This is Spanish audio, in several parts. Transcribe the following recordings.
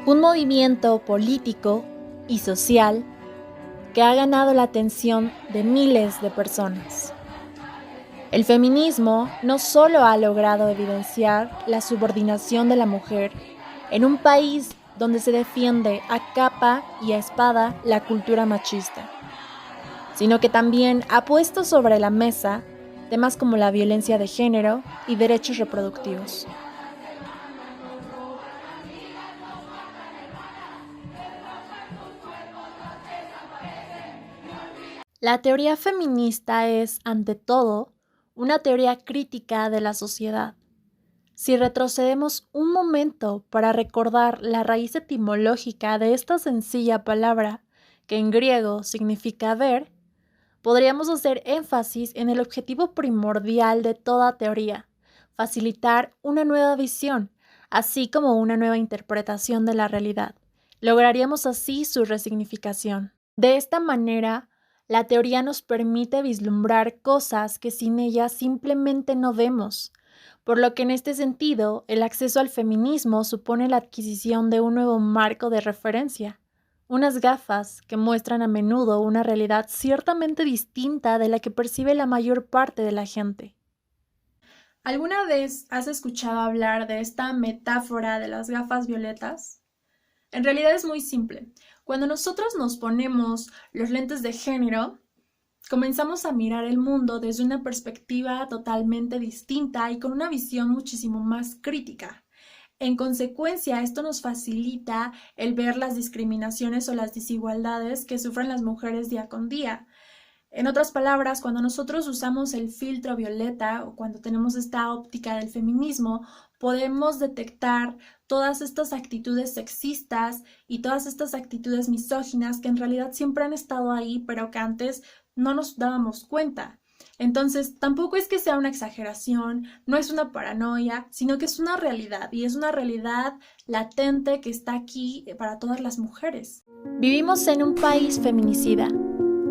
Un movimiento político y social que ha ganado la atención de miles de personas. El feminismo no solo ha logrado evidenciar la subordinación de la mujer en un país donde se defiende a capa y a espada la cultura machista, sino que también ha puesto sobre la mesa temas como la violencia de género y derechos reproductivos. La teoría feminista es, ante todo, una teoría crítica de la sociedad. Si retrocedemos un momento para recordar la raíz etimológica de esta sencilla palabra, que en griego significa ver, podríamos hacer énfasis en el objetivo primordial de toda teoría: facilitar una nueva visión, así como una nueva interpretación de la realidad. Lograríamos así su resignificación. De esta manera, la teoría nos permite vislumbrar cosas que sin ella simplemente no vemos, por lo que en este sentido, el acceso al feminismo supone la adquisición de un nuevo marco de referencia, unas gafas que muestran a menudo una realidad ciertamente distinta de la que percibe la mayor parte de la gente. ¿Alguna vez has escuchado hablar de esta metáfora de las gafas violetas? En realidad es muy simple. Cuando nosotros nos ponemos los lentes de género, comenzamos a mirar el mundo desde una perspectiva totalmente distinta y con una visión muchísimo más crítica. En consecuencia, esto nos facilita el ver las discriminaciones o las desigualdades que sufren las mujeres día con día. En otras palabras, cuando nosotros usamos el filtro violeta o cuando tenemos esta óptica del feminismo, podemos detectar todas estas actitudes sexistas y todas estas actitudes misóginas que en realidad siempre han estado ahí, pero que antes no nos dábamos cuenta. Entonces, tampoco es que sea una exageración, no es una paranoia, sino que es una realidad y es una realidad latente que está aquí para todas las mujeres. Vivimos en un país feminicida.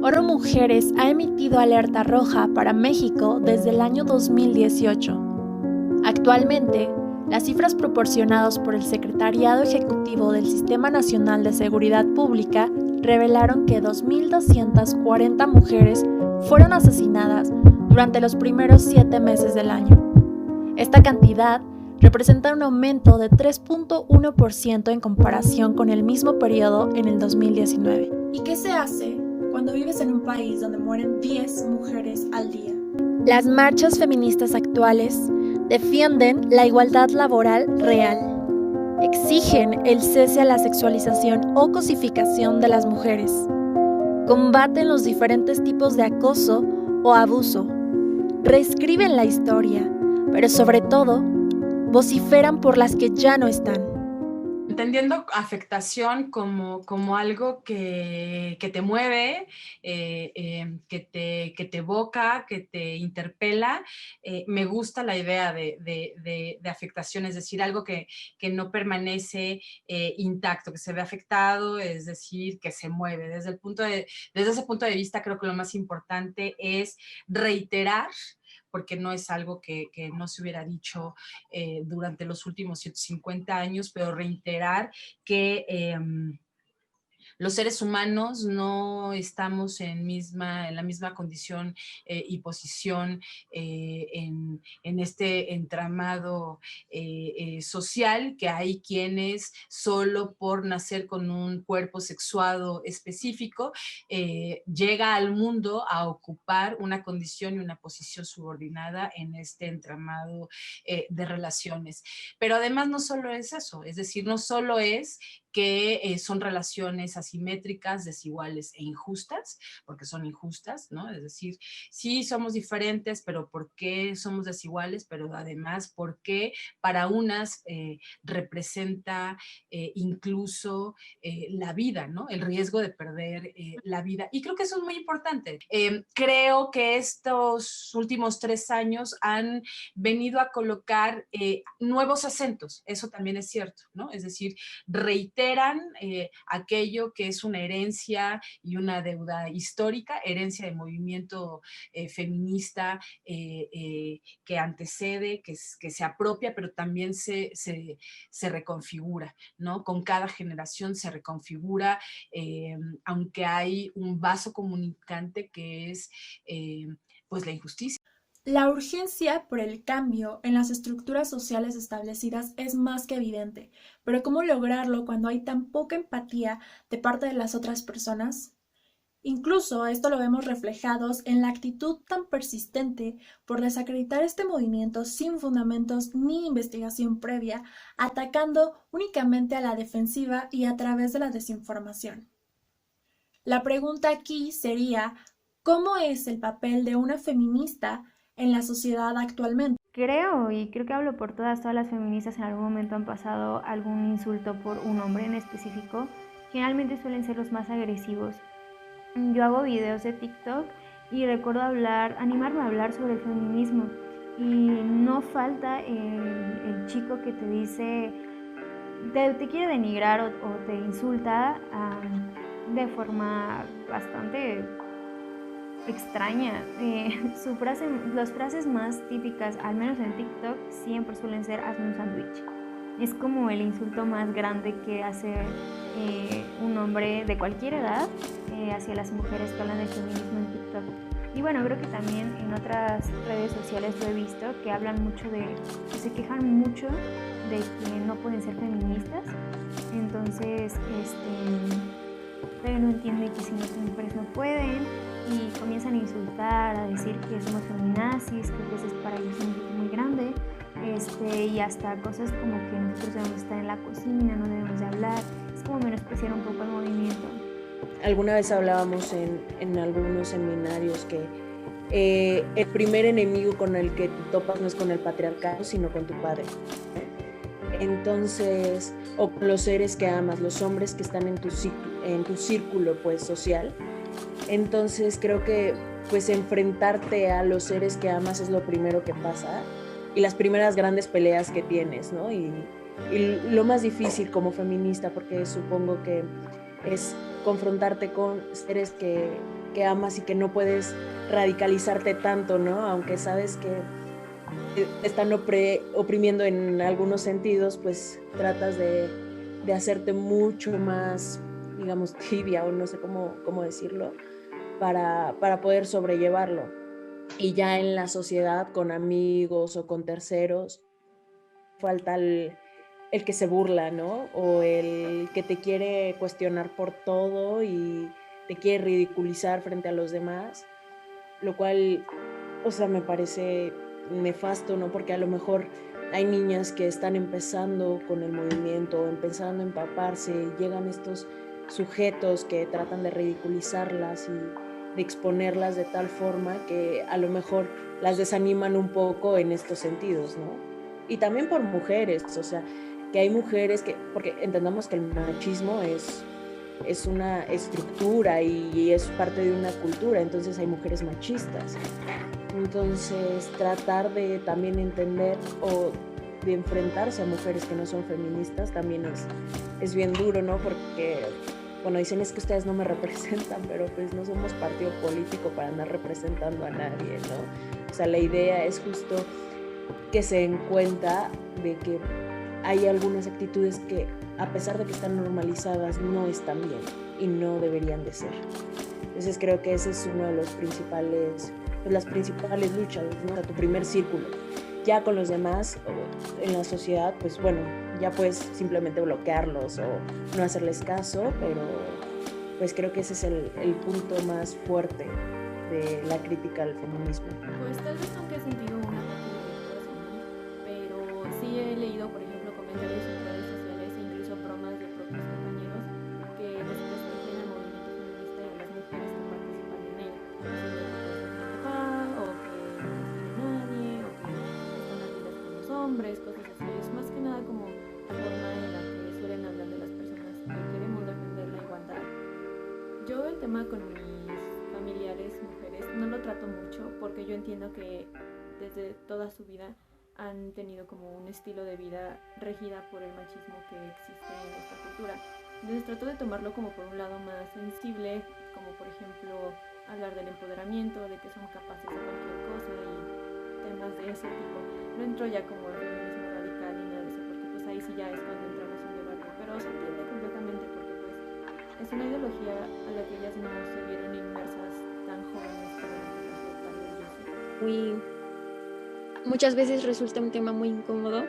ONU Mujeres ha emitido alerta roja para México desde el año 2018. Actualmente, las cifras proporcionadas por el Secretariado Ejecutivo del Sistema Nacional de Seguridad Pública revelaron que 2.240 mujeres fueron asesinadas durante los primeros 7 meses del año. Esta cantidad representa un aumento de 3.1% en comparación con el mismo periodo en el 2019. ¿Y qué se hace cuando vives en un país donde mueren 10 mujeres al día? Las marchas feministas actuales defienden la igualdad laboral real. Exigen el cese a la sexualización o cosificación de las mujeres. Combaten los diferentes tipos de acoso o abuso. Reescriben la historia, pero sobre todo, vociferan por las que ya no están. Entendiendo afectación como algo que te mueve, que te evoca, que te interpela, me gusta la idea de afectación, es decir, algo que no permanece intacto, que se ve afectado, es decir, que se mueve. Desde ese punto de vista, creo que lo más importante es reiterar, porque no es algo que no se hubiera dicho durante los últimos 150 años, pero reiterar que los seres humanos no estamos en la misma condición y posición en este entramado social, que hay quienes solo por nacer con un cuerpo sexuado específico llega al mundo a ocupar una condición y una posición subordinada en este entramado de relaciones. Pero además no solo es eso, es decir, no solo es que son relaciones asimétricas, desiguales e injustas, porque son injustas, ¿no? Es decir, sí somos diferentes, pero ¿por qué somos desiguales? Pero además, ¿por qué para unas representa incluso la vida, ¿no? El riesgo de perder la vida. Y creo que eso es muy importante. Creo que estos últimos 3 años han venido a colocar nuevos acentos, eso también es cierto, ¿no? Es decir, reiterar reiteran aquello que es una herencia y una deuda histórica, herencia del movimiento feminista que antecede, que se apropia, pero también se reconfigura, ¿no? Con cada generación se reconfigura, aunque hay un vaso comunicante que es pues la injusticia. La urgencia por el cambio en las estructuras sociales establecidas es más que evidente, pero ¿cómo lograrlo cuando hay tan poca empatía de parte de las otras personas? Incluso esto lo vemos reflejados en la actitud tan persistente por desacreditar este movimiento sin fundamentos ni investigación previa, atacando únicamente a la defensiva y a través de la desinformación. La pregunta aquí sería, ¿cómo es el papel de una feminista en la sociedad actualmente? Creo que hablo por todas las feministas en algún momento han pasado algún insulto por un hombre en específico. Generalmente suelen ser los más agresivos. Yo hago videos de TikTok y recuerdo animarme a hablar sobre el feminismo. Y no falta el chico que te dice, te quiere denigrar o te insulta de forma bastante extraña. Las frases más típicas, al menos en TikTok, siempre suelen ser hazme un sándwich. Es como el insulto más grande que hace un hombre de cualquier edad hacia las mujeres que hablan del feminismo en TikTok. Y bueno, creo que también en otras redes sociales lo he visto, que hablan mucho que se quejan mucho de que no pueden ser feministas. Entonces, pero no entiende que si no son mujeres no pueden y comienzan a insultar, a decir que somos feminazis, que pues es para ellos un insulto muy grande, y hasta cosas como que nosotros debemos estar en la cocina, no debemos de hablar, es como menospreciar un poco el movimiento. Alguna vez hablábamos en algunos seminarios que el primer enemigo con el que te topas no es con el patriarcado, sino con tu padre. Entonces, o los seres que amas, los hombres que están en tu círculo pues, social. Entonces creo que pues enfrentarte a los seres que amas es lo primero que pasa y las primeras grandes peleas que tienes, ¿no? Y lo más difícil como feminista, porque supongo que es confrontarte con seres que amas y que no puedes radicalizarte tanto, ¿no? Aunque sabes que te están oprimiendo en algunos sentidos, pues tratas de hacerte mucho más, digamos, tibia o no sé cómo decirlo, para poder sobrellevarlo. Y ya en la sociedad, con amigos o con terceros, falta el que se burla, ¿no? O el que te quiere cuestionar por todo y te quiere ridiculizar frente a los demás, lo cual, o sea, me parece nefasto, ¿no? Porque a lo mejor hay niñas que están empezando con el movimiento, empezando a empaparse, y llegan estos sujetos que tratan de ridiculizarlas y de exponerlas de tal forma que a lo mejor las desaniman un poco en estos sentidos, ¿no? Y también por mujeres, o sea, que hay mujeres que, porque entendamos que el machismo es una estructura y es parte de una cultura, entonces hay mujeres machistas. Entonces tratar de también entender o de enfrentarse a mujeres que no son feministas también es bien duro, ¿no? Porque, bueno, dicen es que ustedes no me representan, pero pues no somos partido político para andar representando a nadie, ¿no? O sea, la idea es justo que se den cuenta de que hay algunas actitudes que, a pesar de que están normalizadas, no están bien y no deberían de ser. Entonces creo que ese es uno de los principales, pues las principales luchas, ¿no? O sea, tu primer círculo. Ya con los demás en la sociedad, pues bueno, ya puedes simplemente bloquearlos o no hacerles caso, pero pues creo que ese es el punto más fuerte de la crítica al feminismo. Pues tal vez nunca he sentido un ataque personal, pero sí he leído, por ejemplo, comentarios en redes sociales e incluso bromas de propios compañeros que desprestigian al movimiento feminista y a las mujeres que participan en él, diciendo que pues no es capaz, o que no tiene nadie, o que están ardidas con los hombres, cosas así. Es más que nada como la forma en la que suelen hablar de las personas que queremos defender la igualdad. Yo el tema con mis familiares mujeres no lo trato mucho porque yo entiendo que desde toda su vida han tenido como un estilo de vida regida por el machismo que existe en esta cultura. Entonces trato de tomarlo como por un lado más sensible, como por ejemplo hablar del empoderamiento, de que son capaces de cualquier cosa y temas de ese tipo. No entro ya como al feminismo radical ni nada de eso, porque pues ahí sí ya es cuando entramos en debate, pero se entiende completamente porque pues es una ideología a la que ellas no se vieron inmersas tan jóvenes, pero en este caso tal vez yo sí. Muchas veces resulta un tema muy incómodo.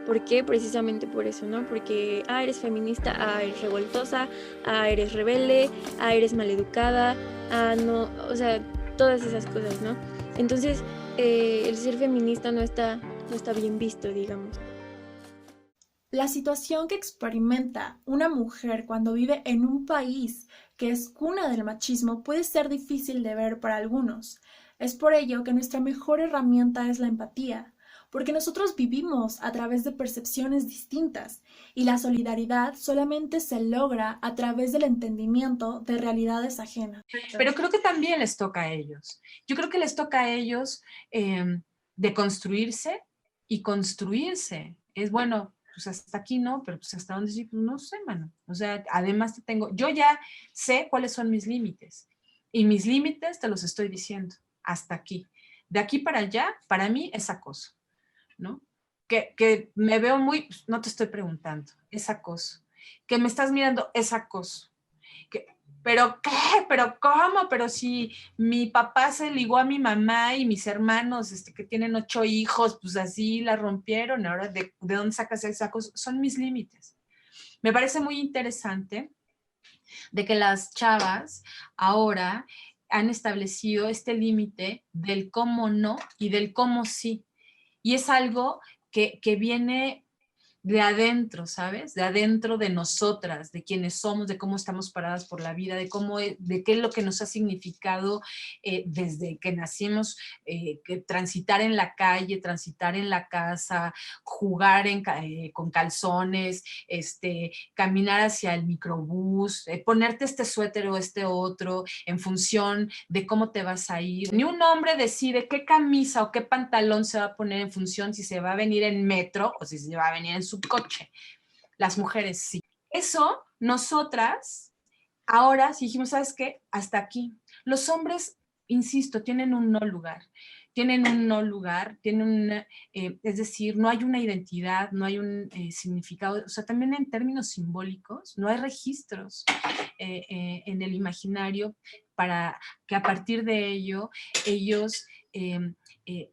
¿Por qué? Precisamente por eso, ¿no? Porque, eres feminista, eres revoltosa, eres rebelde, eres maleducada, no, o sea, todas esas cosas, ¿no? Entonces, el ser feminista no está bien visto, digamos. La situación que experimenta una mujer cuando vive en un país que es cuna del machismo puede ser difícil de ver para algunos. Es por ello que nuestra mejor herramienta es la empatía, porque nosotros vivimos a través de percepciones distintas y la solidaridad solamente se logra a través del entendimiento de realidades ajenas. Pero creo que también les toca a ellos. Yo creo que les toca a ellos de construirse y construirse. Es bueno, pues hasta aquí no, pero pues hasta dónde sí, pues no sé, mano. O sea, además yo ya sé cuáles son mis límites y mis límites te los estoy diciendo, hasta aquí. De aquí para allá, para mí es acoso, ¿no? Que me veo muy, pues, no te estoy preguntando, es acoso. Que me estás mirando, es acoso. ¿Pero qué? ¿Pero cómo? Pero si mi papá se ligó a mi mamá y mis hermanos que tienen 8 hijos, pues así la rompieron. Ahora, ¿de dónde sacas esa cosa? Son mis límites. Me parece muy interesante de que las chavas ahora han establecido este límite del cómo no y del cómo sí. Y es algo que viene de adentro, ¿sabes? De adentro de nosotras, de quiénes somos, de cómo estamos paradas por la vida, de qué es lo que nos ha significado desde que nacimos, que transitar en la calle, transitar en la casa, jugar con calzones, caminar hacia el microbús, ponerte este suéter o este otro en función de cómo te vas a ir. Ni un hombre decide qué camisa o qué pantalón se va a poner en función si se va a venir en metro o si se va a venir en su coche. Las mujeres sí. Eso, nosotras, ahora si dijimos, ¿sabes qué? Hasta aquí. Los hombres, insisto, tienen un no lugar. Tienen un no lugar, es decir, no hay una identidad, no hay un significado, o sea, también en términos simbólicos, no hay registros en el imaginario para que a partir de ello ellos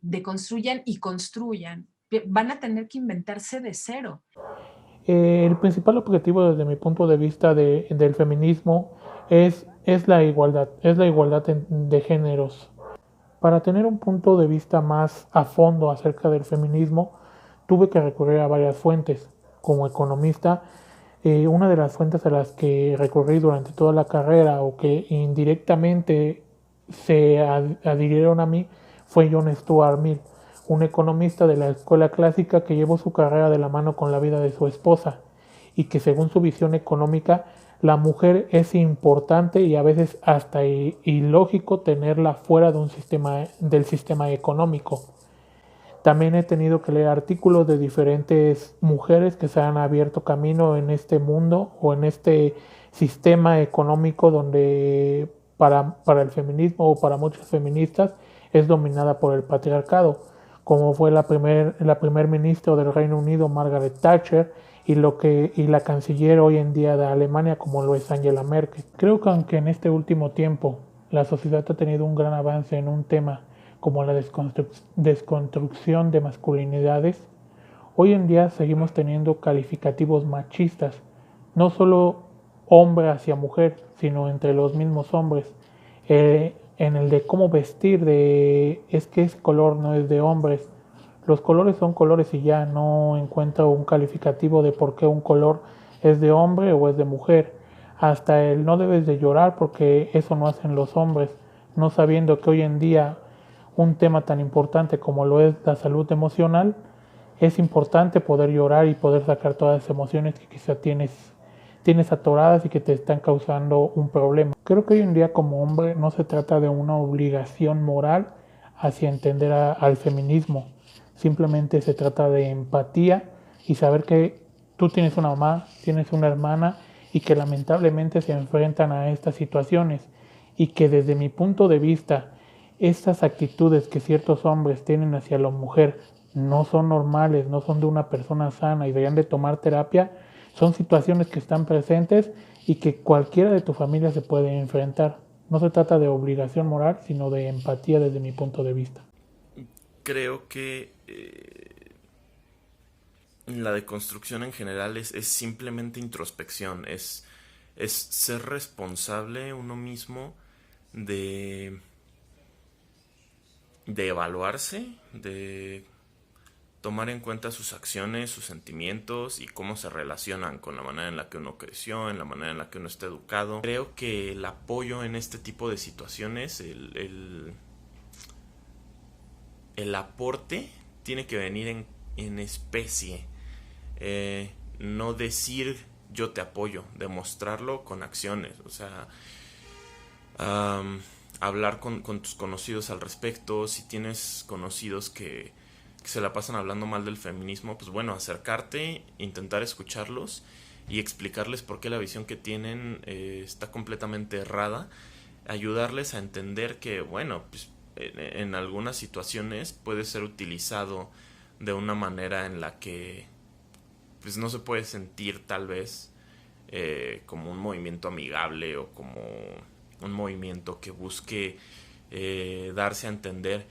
deconstruyan y construyan. Van a tener que inventarse de cero. El principal objetivo desde mi punto de vista del feminismo es la igualdad, de géneros. Para tener un punto de vista más a fondo acerca del feminismo, tuve que recurrir a varias fuentes. Como economista, una de las fuentes a las que recurrí durante toda la carrera o que indirectamente se adhirieron a mí fue John Stuart Mill, un economista de la escuela clásica que llevó su carrera de la mano con la vida de su esposa y que según su visión económica la mujer es importante y a veces hasta ilógico tenerla fuera de del sistema económico. También he tenido que leer artículos de diferentes mujeres que se han abierto camino en este mundo o en este sistema económico donde para el feminismo o para muchas feministas es dominada por el patriarcado, como fue la primer ministra del Reino Unido, Margaret Thatcher, y la canciller hoy en día de Alemania, como lo es Angela Merkel. Creo que aunque en este último tiempo la sociedad ha tenido un gran avance en un tema como la desconstrucción de masculinidades, hoy en día seguimos teniendo calificativos machistas, no solo hombre hacia mujer, sino entre los mismos hombres, en el de cómo vestir, es que ese color no es de hombres. Los colores son colores y ya no encuentro un calificativo de por qué un color es de hombre o es de mujer. Hasta el no debes de llorar porque eso no hacen los hombres, no sabiendo que hoy en día un tema tan importante como lo es la salud emocional, es importante poder llorar y poder sacar todas las emociones que quizá tienes atoradas y que te están causando un problema. Creo que hoy en día como hombre no se trata de una obligación moral hacia entender al feminismo. Simplemente se trata de empatía y saber que tú tienes una mamá, tienes una hermana y que lamentablemente se enfrentan a estas situaciones y que desde mi punto de vista estas actitudes que ciertos hombres tienen hacia la mujer no son normales, no son de una persona sana y deberían de tomar terapia, son situaciones que están presentes y que cualquiera de tu familia se puede enfrentar. No se trata de obligación moral, sino de empatía desde mi punto de vista. Creo que la deconstrucción en general es simplemente introspección, es ser responsable uno mismo de evaluarse, de tomar en cuenta sus acciones, sus sentimientos y cómo se relacionan con la manera en la que uno creció, en la manera en la que uno está educado. Creo que el apoyo en este tipo de situaciones, el aporte tiene que venir en especie. No decir yo te apoyo, demostrarlo con acciones. O sea, hablar con tus conocidos al respecto. Si tienes conocidos que se la pasan hablando mal del feminismo, pues bueno, acercarte, intentar escucharlos y explicarles por qué la visión que tienen está completamente errada, ayudarles a entender que, bueno, pues en algunas situaciones puede ser utilizado de una manera en la que pues no se puede sentir tal vez como un movimiento amigable o como un movimiento que busque darse a entender.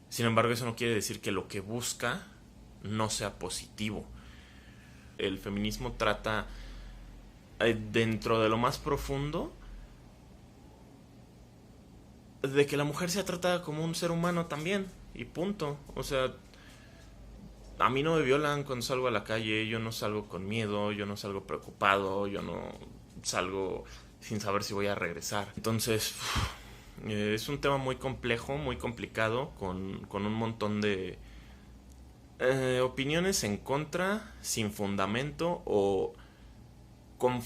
Sin embargo, eso no quiere decir que lo que busca no sea positivo. El feminismo trata, dentro de lo más profundo, de que la mujer sea tratada como un ser humano también, y punto. O sea, a mí no me violan cuando salgo a la calle, yo no salgo con miedo, yo no salgo preocupado, yo no salgo sin saber si voy a regresar. Entonces, es un tema muy complejo, muy complicado, con un montón de opiniones en contra, sin fundamento o con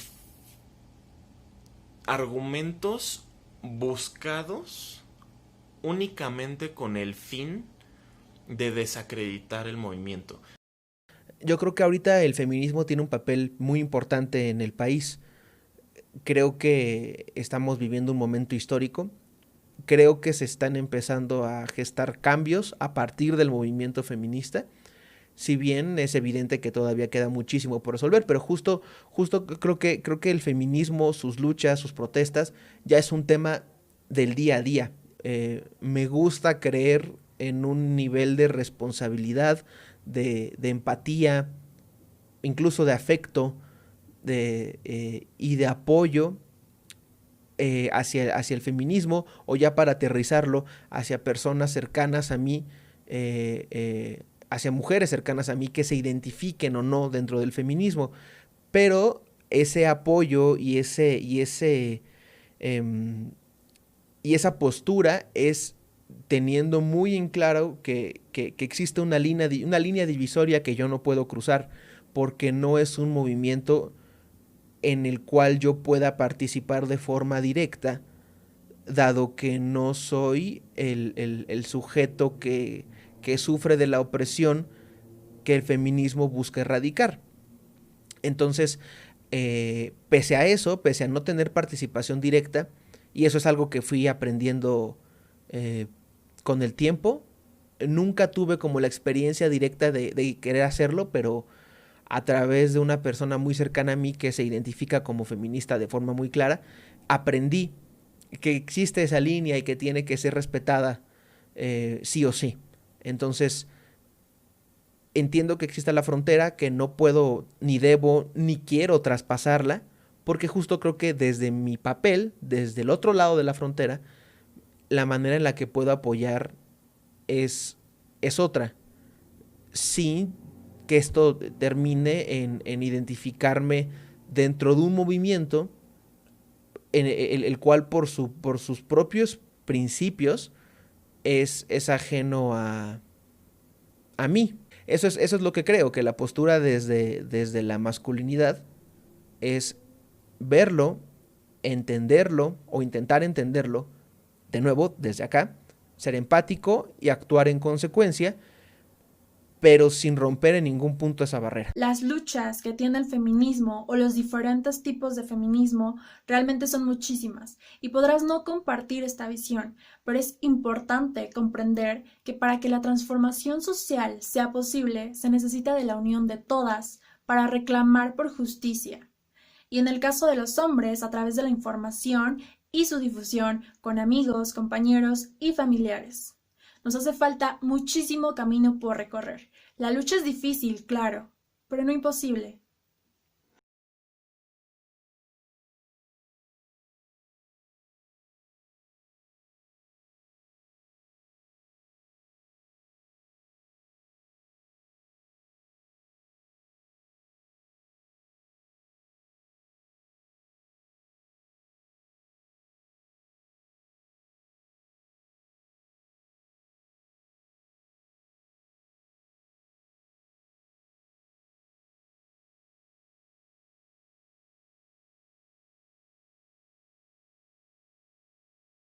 argumentos buscados únicamente con el fin de desacreditar el movimiento. Yo creo que ahorita el feminismo tiene un papel muy importante en el país. Creo que estamos viviendo un momento histórico. Creo que se están empezando a gestar cambios a partir del movimiento feminista. Si bien es evidente que todavía queda muchísimo por resolver, pero justo creo que el feminismo, sus luchas, sus protestas, ya es un tema del día a día. Me gusta creer en un nivel de responsabilidad, de empatía, incluso de afecto y de apoyo hacia el feminismo, o ya para aterrizarlo, hacia personas cercanas a mí, hacia mujeres cercanas a mí que se identifiquen o no dentro del feminismo. Pero ese apoyo y esa postura es teniendo muy en claro que existe una línea divisoria que yo no puedo cruzar, porque no es un movimiento en el cual yo pueda participar de forma directa, dado que no soy el sujeto que sufre de la opresión que el feminismo busca erradicar. Entonces, pese a eso, pese a no tener participación directa, y eso es algo que fui aprendiendo con el tiempo, nunca tuve como la experiencia directa de querer hacerlo, pero a través de una persona muy cercana a mí que se identifica como feminista de forma muy clara, aprendí que existe esa línea y que tiene que ser respetada sí o sí. Entonces, entiendo que existe la frontera, que no puedo, ni debo, ni quiero traspasarla, porque justo creo que desde mi papel, desde el otro lado de la frontera, la manera en la que puedo apoyar es otra. Sí, que esto termine en identificarme dentro de un movimiento en el cual por sus propios principios es ajeno a mí. Eso es lo que creo, que la postura desde la masculinidad es verlo, entenderlo o intentar entenderlo, de nuevo, desde acá, ser empático y actuar en consecuencia, pero sin romper en ningún punto esa barrera. Las luchas que tiene el feminismo o los diferentes tipos de feminismo realmente son muchísimas y podrás no compartir esta visión, pero es importante comprender que para que la transformación social sea posible se necesita de la unión de todas para reclamar por justicia. Y en el caso de los hombres, a través de la información y su difusión con amigos, compañeros y familiares. Nos hace falta muchísimo camino por recorrer. La lucha es difícil, claro, pero no imposible.